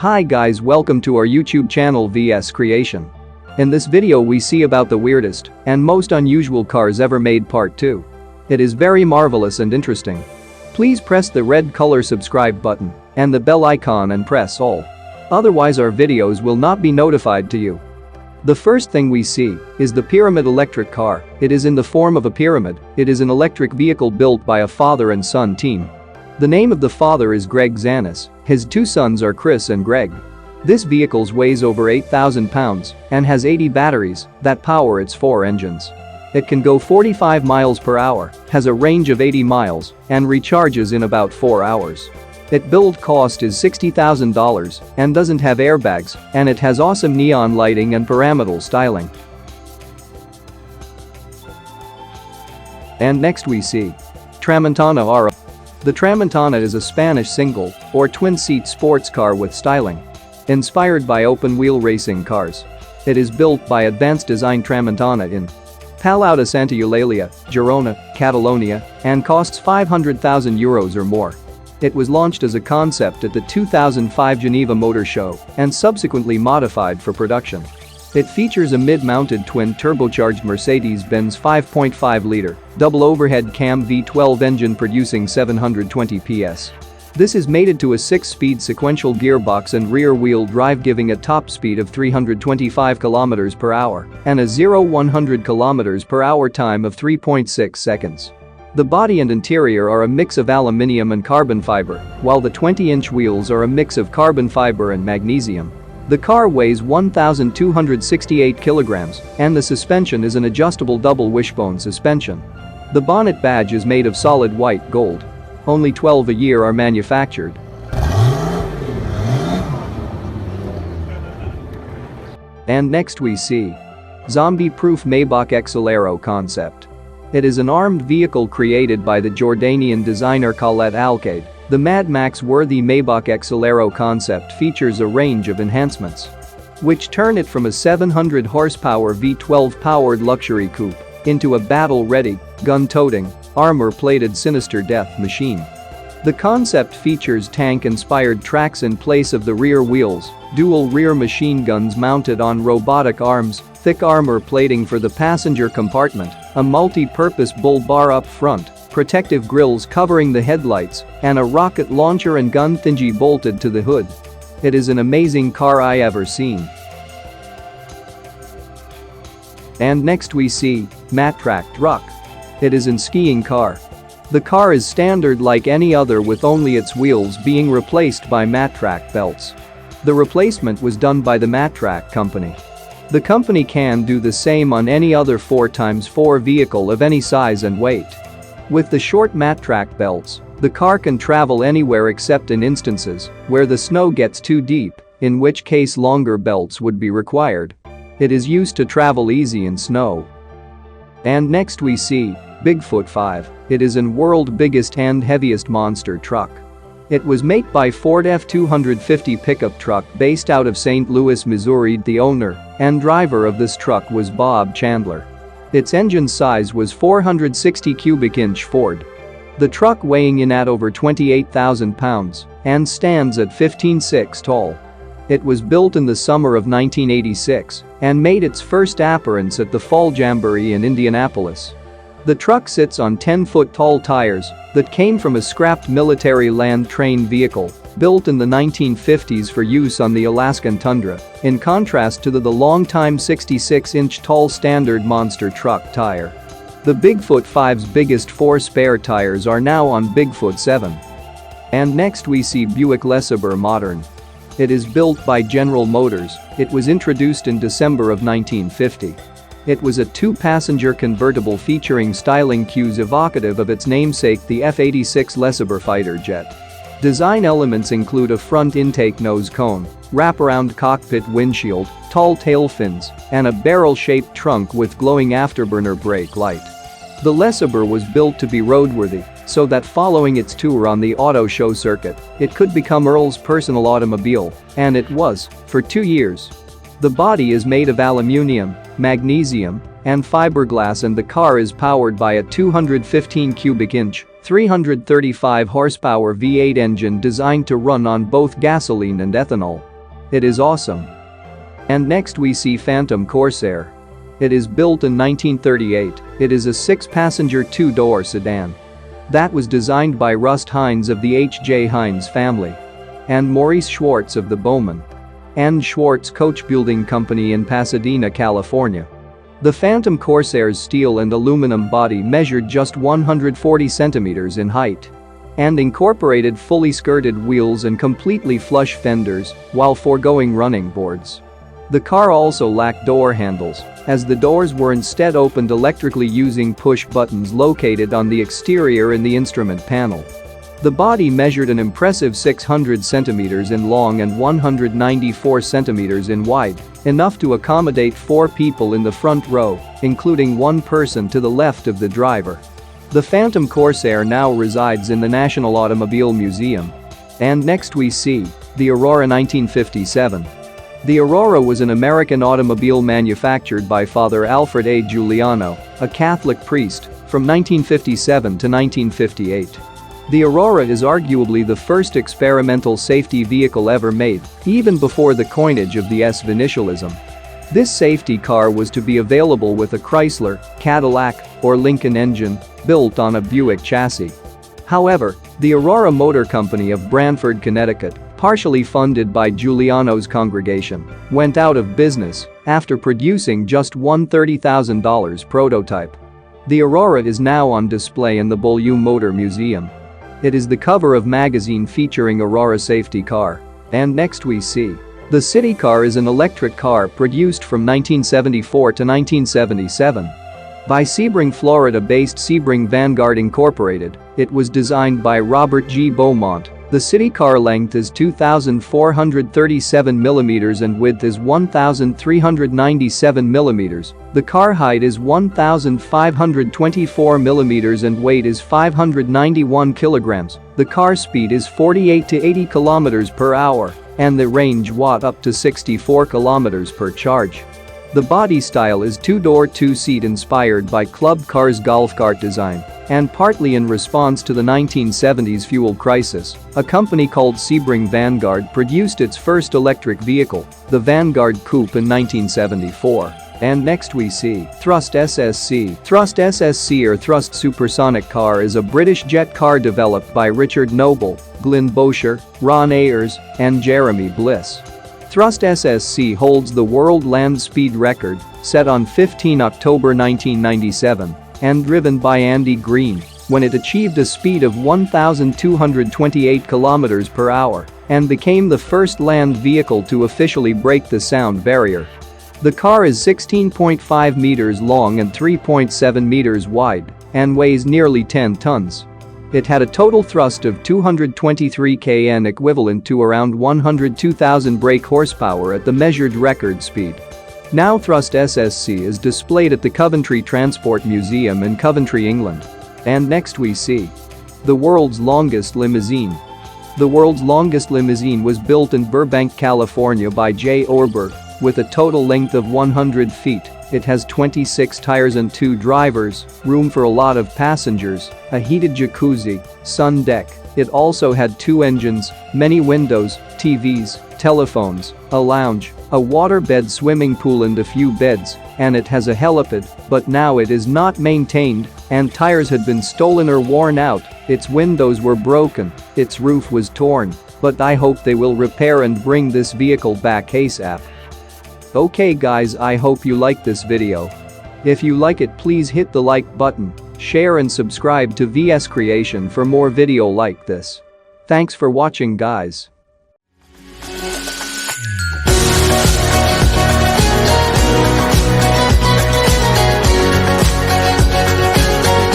Hi guys, welcome to our YouTube channel VS Creation. In this video we see about the weirdest and most unusual cars ever made part 2. It is very marvelous and interesting. Please press the red color subscribe button and the bell icon and press all. Otherwise our videos will not be notified to you. The first thing we see is the Pyramid electric car. It is in the form of a pyramid. It is an electric vehicle built by a father and son team. The name of the father is Greg Zanis. His two sons are Chris and Greg. This vehicle weighs over 8,000 pounds and has 80 batteries that power its 4 engines. It can go 45 miles per hour, has a range of 80 miles, and recharges in about 4 hours. Its build cost is $60,000 and doesn't have airbags, and it has awesome neon lighting and pyramidal styling. And next we see Tramantano Ara. The Tramantano is a Spanish single or twin-seat sports car with styling. Inspired by open-wheel racing cars. It is built by Advanced Design Tramantano in Palau de Santa Eulalia, Girona, Catalonia, and costs €500,000 or more. It was launched as a concept at the 2005 Geneva Motor Show and subsequently modified for production. It features a mid-mounted twin-turbocharged Mercedes-Benz 5.5-liter double overhead cam V12 engine producing 720 PS. This is mated to a 6-speed sequential gearbox and rear-wheel drive, giving a top speed of 325 km per hour and a 0-100 km per hour time of 3.6 seconds. The body and interior are a mix of aluminium and carbon fiber, while the 20-inch wheels are a mix of carbon fiber and magnesium. The car weighs 1,268 kilograms, and the suspension is an adjustable double wishbone suspension. The bonnet badge is made of solid white gold. Only 12 a year are manufactured. And next we see zombie-proof Maybach Excelero concept. It is an armed vehicle created by the Jordanian designer Khaled Al-Qaid. The Mad Max-worthy Maybach Excelero concept features a range of enhancements which turn it from a 700 horsepower V12-powered luxury coupe into a battle-ready, gun-toting, armor-plated sinister death machine. The concept features tank-inspired tracks in place of the rear wheels, dual rear machine guns mounted on robotic arms, thick armor plating for the passenger compartment, a multi-purpose bull bar up front, protective grills covering the headlights, and a rocket launcher and gun thingy bolted to the hood. It is an amazing car I ever seen. And next we see Matt Track Truck. It is an skiing car. The car is standard like any other, with only its wheels being replaced by Matt Track belts. The replacement was done by the Matt Track company. The company can do the same on any other 4x4 vehicle of any size and weight. With the short Matt Track belts, the car can travel anywhere except in instances where the snow gets too deep, in which case longer belts would be required. It is used to travel easy in snow. And next we see Bigfoot 5. It is an world biggest and heaviest monster truck. It was made by Ford F-250 pickup truck based out of St. Louis, Missouri. The owner and driver of this truck was Bob Chandler. Its engine size was 460 cubic inch Ford. The truck weighing in at over 28,000 pounds and stands at 15.6 tall. It was built in the summer of 1986 and made its first appearance at the Fall Jamboree in Indianapolis. The truck sits on 10-foot tall tires that came from a scrapped military land train vehicle built in the 1950s for use on the Alaskan tundra, in contrast to the long-time 66-inch tall standard monster truck tire. The Bigfoot 5's biggest 4 spare tires are now on Bigfoot 7. And next we see Buick Lesabre Modern. It is built by General Motors. It was introduced in December of 1950. It was a 2-passenger convertible featuring styling cues evocative of its namesake, the F-86 Lesabre fighter jet. Design elements include a front intake nose cone, wraparound cockpit windshield, tall tail fins, and a barrel-shaped trunk with glowing afterburner brake light. The Lesabre was built to be roadworthy, so that following its tour on the auto show circuit, it could become Earl's personal automobile, and it was, for 2 years. The body is made of aluminium, magnesium, and fiberglass, and the car is powered by a 215 cubic inch, 335 horsepower V8 engine designed to run on both gasoline and ethanol. It is awesome. And next we see Phantom Corsair. It is built in 1938. It is a 6-passenger 2-door sedan. That was designed by Rust Hines of the H.J. Hines family and Maurice Schwartz of the Bowman and Schwartz Coach Building Company in Pasadena, California. The Phantom Corsair's steel and aluminum body measured just 140 centimeters in height and incorporated fully skirted wheels and completely flush fenders while foregoing running boards. The car also lacked door handles, as the doors were instead opened electrically using push buttons located on the exterior in the instrument panel. The body measured an impressive 600 centimeters in long and 194 centimeters in wide, enough to accommodate 4 people in the front row, including 1 person to the left of the driver. The Phantom Corsair now resides in the National Automobile Museum. And next we see the Aurora 1957. The Aurora was an American automobile manufactured by Father Alfred A. Giuliano, a Catholic priest, from 1957 to 1958. The Aurora is arguably the first experimental safety vehicle ever made, even before the coinage of the S-initialism. This safety car was to be available with a Chrysler, Cadillac, or Lincoln engine, built on a Buick chassis. However, the Aurora Motor Company of Branford, Connecticut, partially funded by Giuliano's congregation, went out of business after producing just one $30,000 prototype. The Aurora is now on display in the Beaulieu Motor Museum. It is the cover of magazine featuring Aurora safety car. And next we see the City Car is an electric car produced from 1974 to 1977. By Sebring, Florida-based Sebring Vanguard Incorporated, it was designed by Robert G. Beaumont. The City Car length is 2,437 mm and width is 1,397 mm. The car height is 1,524 mm and weight is 591 kilograms. The car speed is 48 to 80 km per hour and the range up to 64 km per charge. The body style is 2-door 2-seat inspired by Club Car's golf cart design and partly in response to the 1970s fuel crisis. A company called Sebring Vanguard produced its first electric vehicle, the Vanguard Coupe, in 1974. And next we see Thrust SSC. Thrust SSC or Thrust Supersonic Car is a British jet car developed by Richard Noble, Glyn Bosher, Ron Ayers, and Jeremy Bliss. Thrust SSC holds the world land speed record, set on 15 October 1997, and driven by Andy Green, when it achieved a speed of 1,228 km per hour and became the first land vehicle to officially break the sound barrier. The car is 16.5 meters long and 3.7 meters wide and weighs nearly 10 tons. It had a total thrust of 223 kN, equivalent to around 102,000 brake horsepower at the measured record speed. Now Thrust SSC is displayed at the Coventry Transport Museum in Coventry, England. And next we see the world's longest limousine. The world's longest limousine was built in Burbank, California by J. Orber, with a total length of 100 feet. It has 26 tires and 2 drivers, room for a lot of passengers, a heated jacuzzi, sun deck. It also had 2 engines, many windows, TVs, telephones, a lounge, a waterbed swimming pool and a few beds, and it has a helipad, but now it is not maintained, and tires had been stolen or worn out, its windows were broken, its roof was torn, but I hope they will repair and bring this vehicle back ASAP. Okay guys, I hope you like this video. If you like it, please hit the like button, share and subscribe to VS Creation for more video like this. Thanks for watching guys.